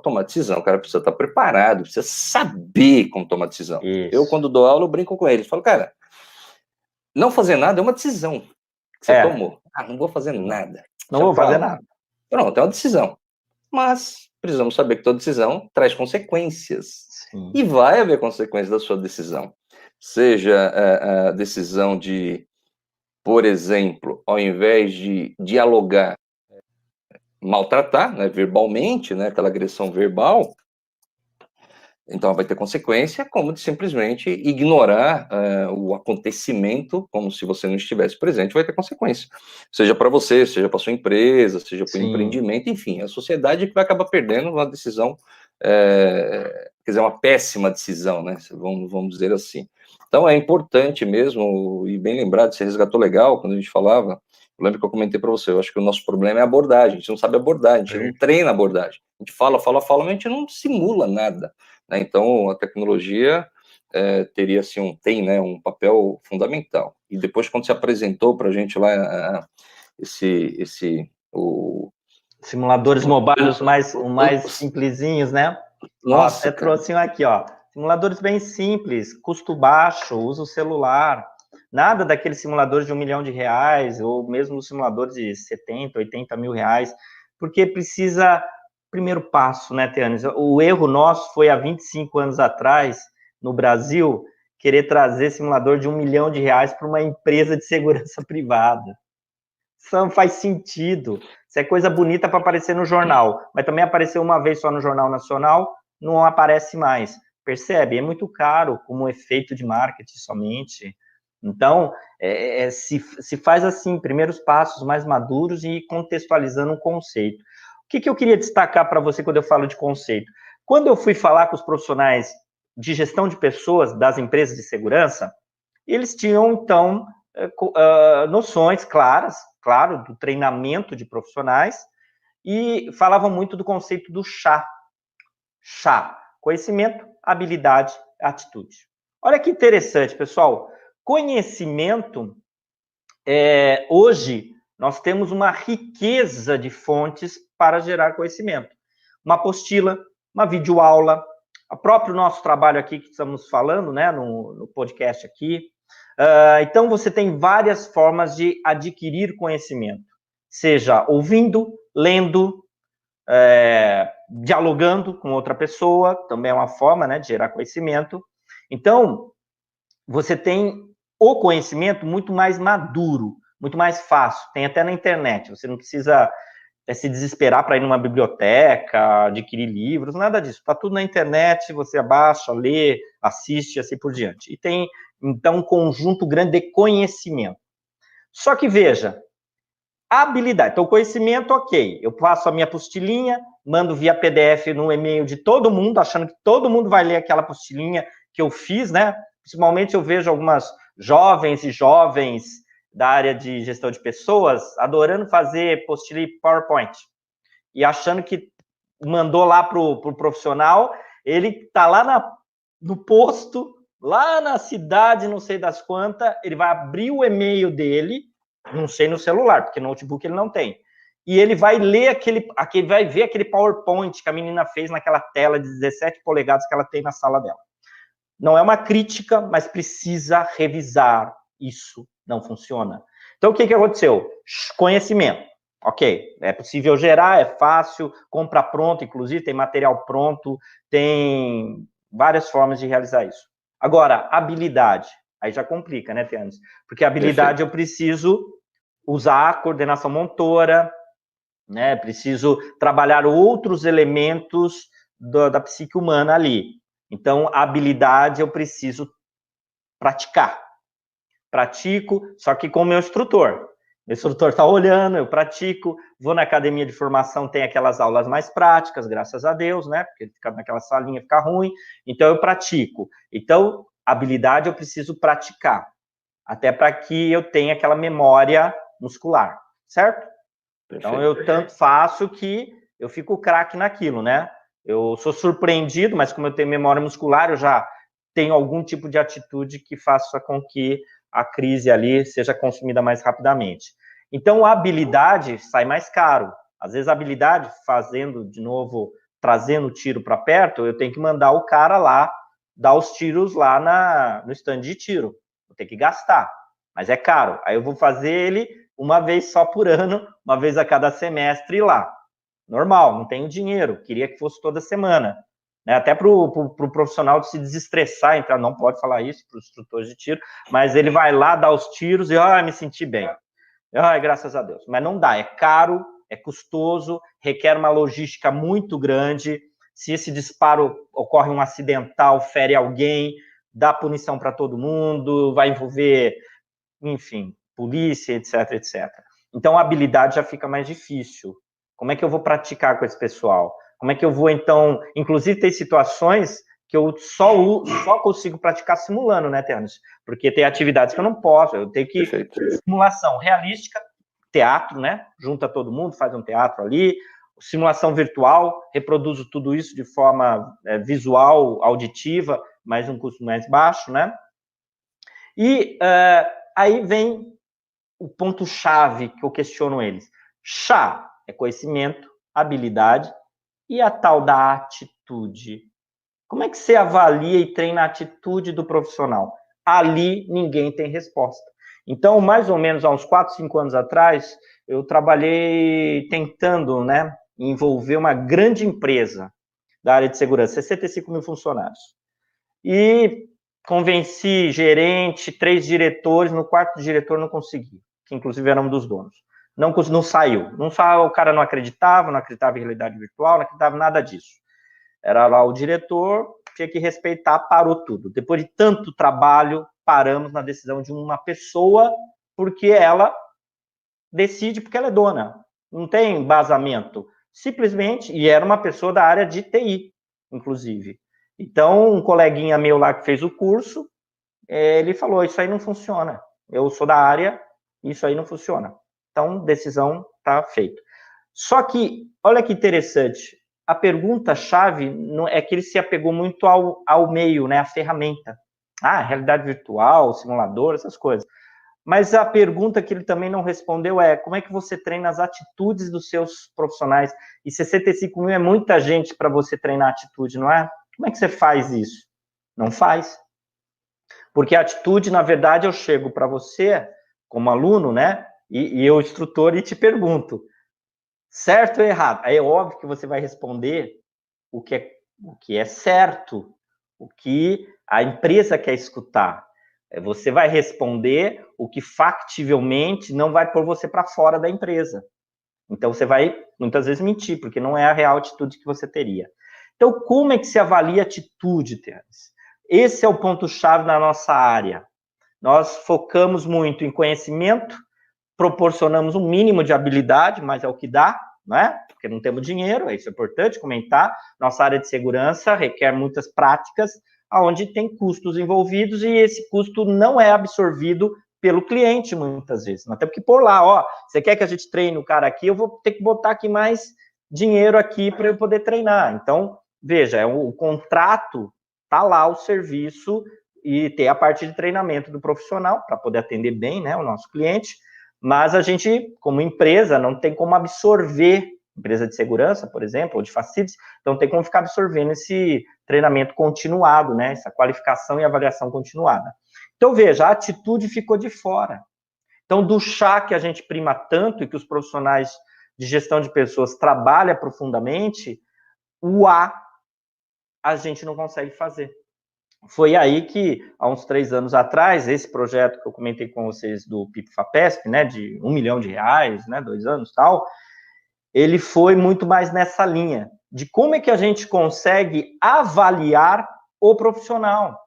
tomar decisão, o cara precisa estar preparado, precisa saber como tomar decisão. Isso. Eu, quando dou aula, eu brinco com eles, falo, cara, não fazer nada é uma decisão que você tomou. Não vou fazer nada. Não vou fazer nada. Pronto, é uma decisão. Mas precisamos saber que toda decisão traz consequências. Sim. E vai haver consequências da sua decisão. Seja a decisão de, por exemplo, ao invés de dialogar, maltratar, né, verbalmente, né, aquela agressão verbal, então vai ter consequência, como de simplesmente ignorar o acontecimento, como se você não estivesse presente, vai ter consequência. Seja para você, seja para sua empresa, seja para o empreendimento, enfim, a sociedade que vai acabar perdendo uma decisão, quer dizer, uma péssima decisão, né? Vamos dizer assim. Então é importante mesmo, e bem lembrado, você resgatou legal quando a gente falava. Eu lembro que eu comentei para você, eu acho que o nosso problema é a abordagem, a gente não sabe abordar, a gente não treina a abordagem. A gente fala, mas a gente não simula nada. Né? Então, a tecnologia teria, assim, um papel fundamental. E depois, quando você apresentou para a gente lá simuladores mobiles mais simplesinhos, né? Nossa, ó, até trouxe um aqui, ó. Simuladores bem simples, custo baixo, uso celular. Nada daqueles simuladores de R$1 milhão, ou mesmo simuladores de 70, 80 mil reais, porque precisa... Primeiro passo, né, Teanes? O erro nosso foi há 25 anos atrás, no Brasil, querer trazer simulador de R$1 milhão para uma empresa de segurança privada. Isso não faz sentido. Isso é coisa bonita para aparecer no jornal, mas também apareceu uma vez só no Jornal Nacional, não aparece mais. Percebe? É muito caro como efeito de marketing somente. Então, se faz assim, primeiros passos mais maduros e contextualizando um conceito. O que eu queria destacar para você quando eu falo de conceito? Quando eu fui falar com os profissionais de gestão de pessoas das empresas de segurança, eles tinham, então, noções claras, claro, do treinamento de profissionais, e falavam muito do conceito do chá. Chá, conhecimento, habilidade, atitude. Olha que interessante, pessoal. Conhecimento, hoje, nós temos uma riqueza de fontes para gerar conhecimento. Uma apostila, uma videoaula, o próprio nosso trabalho aqui que estamos falando, né, no podcast aqui. Então, você tem várias formas de adquirir conhecimento, seja ouvindo, lendo, dialogando com outra pessoa, também é uma forma, né, de gerar conhecimento. Então, você tem o conhecimento muito mais maduro, muito mais fácil, tem até na internet, você não precisa se desesperar para ir numa biblioteca, adquirir livros, nada disso, está tudo na internet, você abaixa, lê, assiste, assim por diante. E tem, então, um conjunto grande de conhecimento. Só que, veja, habilidade, então conhecimento, ok, eu faço a minha apostilinha, mando via PDF no e-mail de todo mundo, achando que todo mundo vai ler aquela apostilinha que eu fiz, né? Principalmente eu vejo algumas jovens e jovens da área de gestão de pessoas adorando fazer apostila e PowerPoint e achando que mandou lá pro profissional, ele tá lá no posto, lá na cidade, não sei das quantas, ele vai abrir o e-mail dele, não sei no celular, porque notebook ele não tem, e ele vai ler vai ver aquele PowerPoint que a menina fez naquela tela de 17 polegadas que ela tem na sala dela. Não é uma crítica, mas precisa revisar. Isso não funciona. Então, o que aconteceu? Conhecimento. Ok, é possível gerar, é fácil, compra pronto, inclusive tem material pronto, tem várias formas de realizar isso. Agora, habilidade. Aí já complica, né, Tianes? Porque habilidade eu preciso usar a coordenação motora, né? Preciso trabalhar outros elementos da psique humana ali. Então, a habilidade eu preciso praticar. Pratico, só que com o meu instrutor. Meu instrutor está olhando, eu pratico, vou na academia de formação, tem aquelas aulas mais práticas, graças a Deus, né? Porque ficar naquela salinha fica ruim. Então, eu pratico. Então, habilidade eu preciso praticar. Até para que eu tenha aquela memória muscular, certo? Então, eu tanto faço que eu fico craque naquilo, né? Eu sou surpreendido, mas como eu tenho memória muscular, eu já tenho algum tipo de atitude que faça com que a crise ali seja consumida mais rapidamente. Então, a habilidade sai mais caro. Às vezes, a habilidade, fazendo de novo trazendo o tiro para perto, eu tenho que mandar o cara lá dar os tiros lá no stand de tiro. Vou ter que gastar, mas é caro. Aí eu vou fazer ele uma vez só por ano, uma vez a cada semestre lá. Normal, não tenho dinheiro, queria que fosse toda semana. Né? Até para o profissional se desestressar, então não pode falar isso para os instrutores de tiro, mas ele vai lá dar os tiros e me senti bem. Graças a Deus. Mas não dá, é caro, é custoso, requer uma logística muito grande. Se esse disparo ocorre um acidental, fere alguém, dá punição para todo mundo, vai envolver, enfim, polícia, etc, etc. Então, a habilidade já fica mais difícil. Como é que eu vou praticar com esse pessoal? Como é que eu vou, então... Inclusive, tem situações que eu só consigo praticar simulando, né, Ternos? Porque tem atividades que eu não posso, eu tenho que... Perfeito. Simulação realística, teatro, né? Junta todo mundo, faz um teatro ali. Simulação virtual, reproduzo tudo isso de forma visual, auditiva, mas um custo mais baixo, né? E aí vem o ponto-chave que eu questiono eles. Chá é conhecimento, habilidade e a tal da atitude. Como é que você avalia e treina a atitude do profissional? Ali ninguém tem resposta. Então, mais ou menos há uns 4, 5 anos atrás, eu trabalhei tentando, né, envolver uma grande empresa da área de segurança, 65 mil funcionários. E convenci gerente, 3 diretores, no quarto diretor não consegui, que inclusive era um dos donos. Não saiu. O cara não acreditava em realidade virtual, não acreditava em nada disso. Era lá o diretor, tinha que respeitar, parou tudo. Depois de tanto trabalho, paramos na decisão de uma pessoa, porque ela decide, porque ela é dona. Não tem embasamento. Simplesmente, e era uma pessoa da área de TI, inclusive. Então, um coleguinha meu lá que fez o curso, ele falou, isso aí não funciona. Eu sou da área, isso aí não funciona. Então, decisão está feita. Só que, olha que interessante, a pergunta-chave é que ele se apegou muito ao meio, né, à ferramenta. Realidade virtual, simulador, essas coisas. Mas a pergunta que ele também não respondeu é como é que você treina as atitudes dos seus profissionais? E 65 mil é muita gente para você treinar atitude, não é? Como é que você faz isso? Não faz. Porque a atitude, na verdade, eu chego para você, como aluno, né? E eu, instrutor, e te pergunto, certo ou errado? Aí é óbvio que você vai responder o que é certo, o que a empresa quer escutar. Você vai responder o que factivelmente não vai pôr você para fora da empresa. Então, você vai, muitas vezes, mentir, porque não é a real atitude que você teria. Então, como é que se avalia a atitude, Terence? Esse é o ponto-chave na nossa área. Nós focamos muito em conhecimento, proporcionamos um mínimo de habilidade, mas é o que dá, não é? Porque não temos dinheiro, isso é importante comentar. Nossa área de segurança requer muitas práticas, onde tem custos envolvidos, e esse custo não é absorvido pelo cliente, muitas vezes. Nós temos que pôr lá, você quer que a gente treine o cara aqui, eu vou ter que botar aqui mais dinheiro aqui para eu poder treinar. Então, veja, o contrato está lá, o serviço, e ter a parte de treinamento do profissional, para poder atender bem, né, o nosso cliente, mas a gente, como empresa, não tem como absorver, empresa de segurança, por exemplo, ou de facilities, então tem como ficar absorvendo esse treinamento continuado, né, essa qualificação e avaliação continuada. Então, veja, a atitude ficou de fora. Então, do chá que a gente prima tanto e que os profissionais de gestão de pessoas trabalham profundamente, o a gente não consegue fazer. Foi aí que, há uns 3 anos atrás, esse projeto que eu comentei com vocês do PIP-FAPESP, né, de R$1 milhão, né, 2 anos e tal, ele foi muito mais nessa linha, de como é que a gente consegue avaliar o profissional.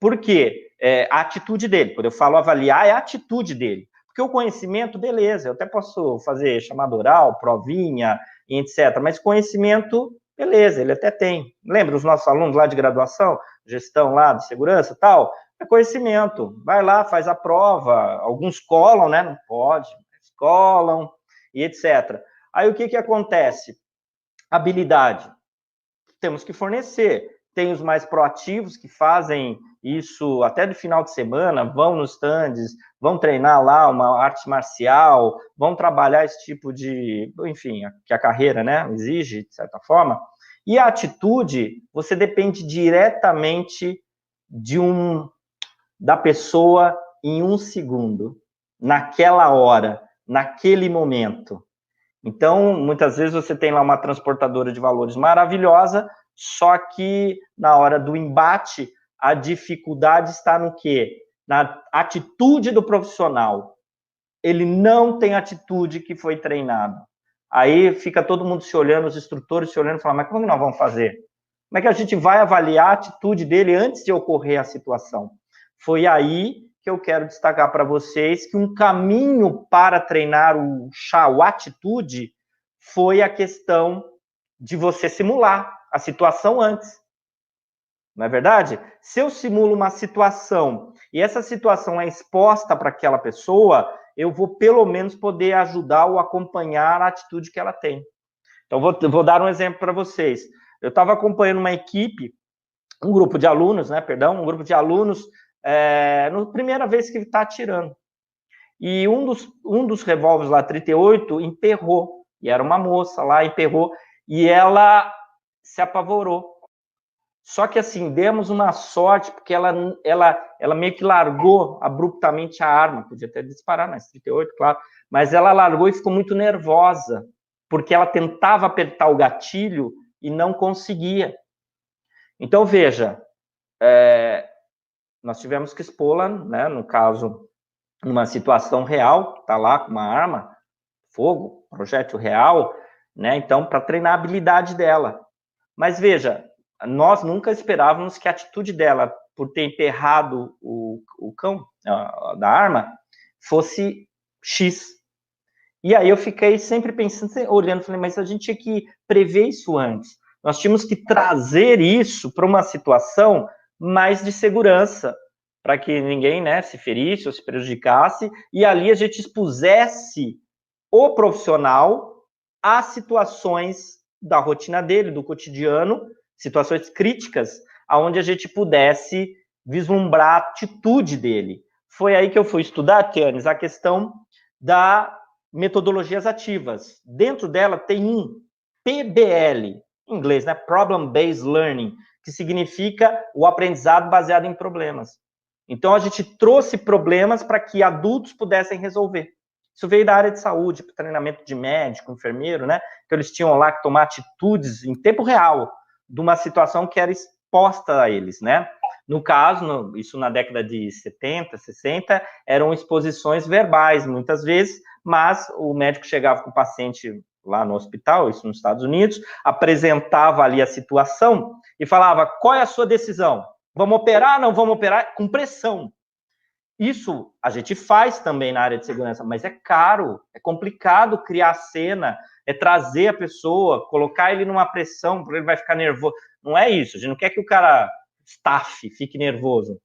Por quê? A atitude dele. Quando eu falo avaliar, é a atitude dele. Porque o conhecimento, beleza, eu até posso fazer chamada oral, provinha, etc. Mas conhecimento, beleza, ele até tem. Lembra os nossos alunos lá de graduação? Gestão lá de segurança e tal? É conhecimento. Vai lá, faz a prova. Alguns colam, né? Não pode, mas colam, e etc. Aí o que acontece? Habilidade. Temos que fornecer. Tem os mais proativos que fazem isso até do final de semana, vão nos stands, vão treinar lá uma arte marcial, vão trabalhar esse tipo de, enfim, que a carreira, né, exige, de certa forma. E a atitude, você depende diretamente da pessoa em 1 segundo, naquela hora, naquele momento. Então, muitas vezes você tem lá uma transportadora de valores maravilhosa, só que na hora do embate, a dificuldade está no quê? Na atitude do profissional. Ele não tem atitude que foi treinado. Aí fica todo mundo se olhando, os instrutores se olhando e falando, mas como nós vamos fazer? Como é que a gente vai avaliar a atitude dele antes de ocorrer a situação? Foi aí que eu quero destacar para vocês que um caminho para treinar o atitude foi a questão de você simular a situação antes. Não é verdade? Se eu simulo uma situação e essa situação é exposta para aquela pessoa, eu vou pelo menos poder ajudar ou acompanhar a atitude que ela tem. Então, vou dar um exemplo para vocês. Eu estava acompanhando uma equipe, um grupo de alunos, na primeira vez que ele está atirando. E um dos revólveres lá, 38, emperrou. E era uma moça lá, emperrou. E ela se apavorou. Só que, assim, demos uma sorte, porque ela meio que largou abruptamente a arma. Podia até disparar, mas 38, claro. Mas ela largou e ficou muito nervosa, porque ela tentava apertar o gatilho e não conseguia. Então, veja, nós tivemos que expô-la, né, no caso, numa situação real, tá lá com uma arma, fogo, projétil real, né, então, para treinar a habilidade dela. Mas, veja, nós nunca esperávamos que a atitude dela, por ter emperrado o cão da arma, fosse X. E aí eu fiquei sempre pensando, olhando, falei, mas a gente tinha que prever isso antes. Nós tínhamos que trazer isso para uma situação mais de segurança, para que ninguém, né, se ferisse ou se prejudicasse, e ali a gente expusesse o profissional a situações da rotina dele, do cotidiano, situações críticas, onde a gente pudesse vislumbrar a atitude dele. Foi aí que eu fui estudar, Tianes, a questão das metodologias ativas. Dentro dela tem um PBL, em inglês, né? Problem Based Learning, que significa o aprendizado baseado em problemas. Então, a gente trouxe problemas para que adultos pudessem resolver. Isso veio da área de saúde, para treinamento de médico, enfermeiro, né? Então, eles tinham lá que tomar atitudes em tempo real de uma situação que era exposta a eles, né? No caso, isso na década de 70, 60, eram exposições verbais, muitas vezes, mas o médico chegava com o paciente lá no hospital, isso nos Estados Unidos, apresentava ali a situação e falava, qual é a sua decisão? Vamos operar, não vamos operar? Com pressão. Isso a gente faz também na área de segurança, mas é caro, é complicado criar a cena, é trazer a pessoa, colocar ele numa pressão, porque ele vai ficar nervoso. Não é isso, a gente não quer que o cara fique nervoso.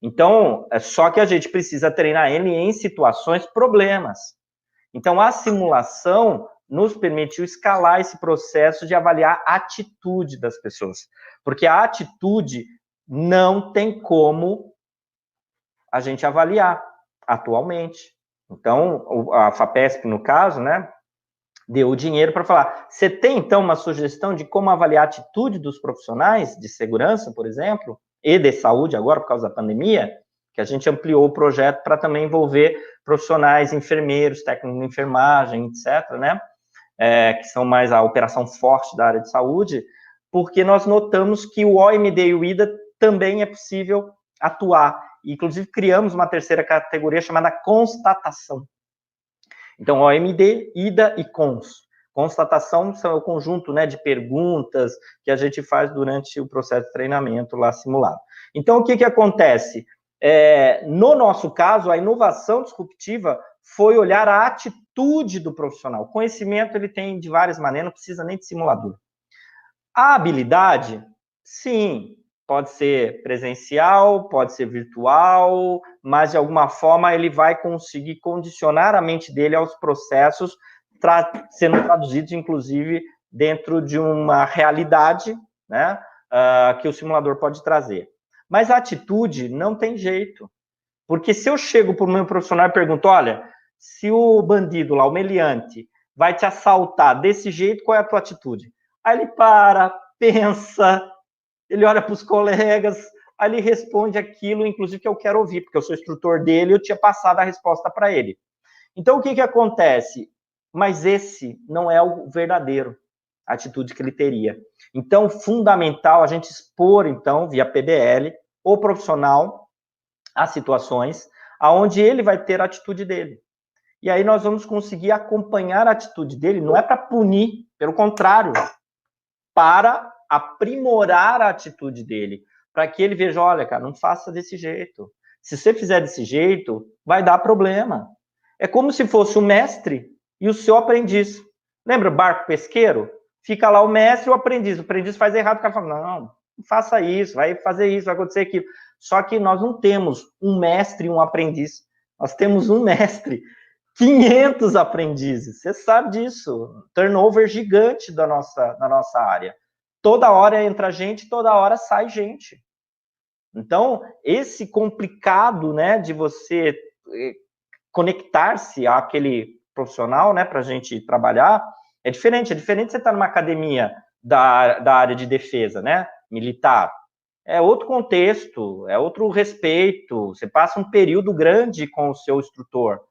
Então, é só que a gente precisa treinar ele em situações problemas. Então, a simulação nos permitiu escalar esse processo de avaliar a atitude das pessoas. Porque a atitude não tem como a gente avaliar atualmente. Então, a FAPESP, no caso, né, deu o dinheiro para falar. Você tem, então, uma sugestão de como avaliar a atitude dos profissionais de segurança, por exemplo, e de saúde agora, por causa da pandemia, que a gente ampliou o projeto para também envolver profissionais, enfermeiros, técnicos de enfermagem, etc., né, que são mais a operação forte da área de saúde, porque nós notamos que o OMD e o IDA também é possível atuar. Inclusive, criamos uma terceira categoria chamada constatação. Então, OMD, IDA e CONS. Constatação são o conjunto, né, de perguntas que a gente faz durante o processo de treinamento lá simulado. Então, o que acontece? No nosso caso, a inovação disruptiva foi olhar a atitude do profissional. O conhecimento ele tem de várias maneiras, não precisa nem de simulador. A habilidade, sim, pode ser presencial, pode ser virtual, mas de alguma forma ele vai conseguir condicionar a mente dele aos processos sendo traduzidos, inclusive, dentro de uma realidade, né, que o simulador pode trazer. Mas a atitude não tem jeito, porque se eu chego para o meu profissional e pergunto, olha, se o bandido lá, o meliante, vai te assaltar desse jeito, qual é a tua atitude? Aí ele para, pensa, ele olha para os colegas, aí ele responde aquilo, inclusive, que eu quero ouvir, porque eu sou instrutor dele e eu tinha passado a resposta para ele. Então, o que acontece? Mas esse não é o verdadeiro, a atitude que ele teria. Então, fundamental a gente expor, então, via PBL, o profissional a situações aonde ele vai ter a atitude dele. E aí nós vamos conseguir acompanhar a atitude dele, não é para punir, pelo contrário, para aprimorar a atitude dele, para que ele veja, olha, cara, não faça desse jeito. Se você fizer desse jeito, vai dar problema. É como se fosse o mestre e o seu aprendiz. Lembra o barco pesqueiro? Fica lá o mestre e o aprendiz faz errado, o cara fala, não faça isso, vai fazer isso, vai acontecer aquilo. Só que nós não temos um mestre e um aprendiz, nós temos um mestre, 500 aprendizes, você sabe disso, turnover gigante da nossa área. Toda hora entra gente, toda hora sai gente. Então, esse complicado, né, de você conectar-se àquele profissional, né, para a gente trabalhar, é diferente você estar numa academia da área de defesa, né, militar. É outro contexto, é outro respeito, você passa um período grande com o seu instrutor,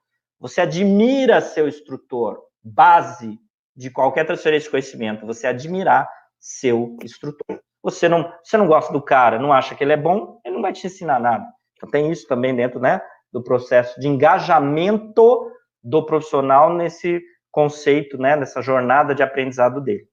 você admira seu instrutor, base de qualquer transferência de conhecimento, você admirar seu instrutor. Você não gosta do cara, não acha que ele é bom, ele não vai te ensinar nada. Então tem isso também dentro, né, do processo de engajamento do profissional nesse conceito, né, nessa jornada de aprendizado dele.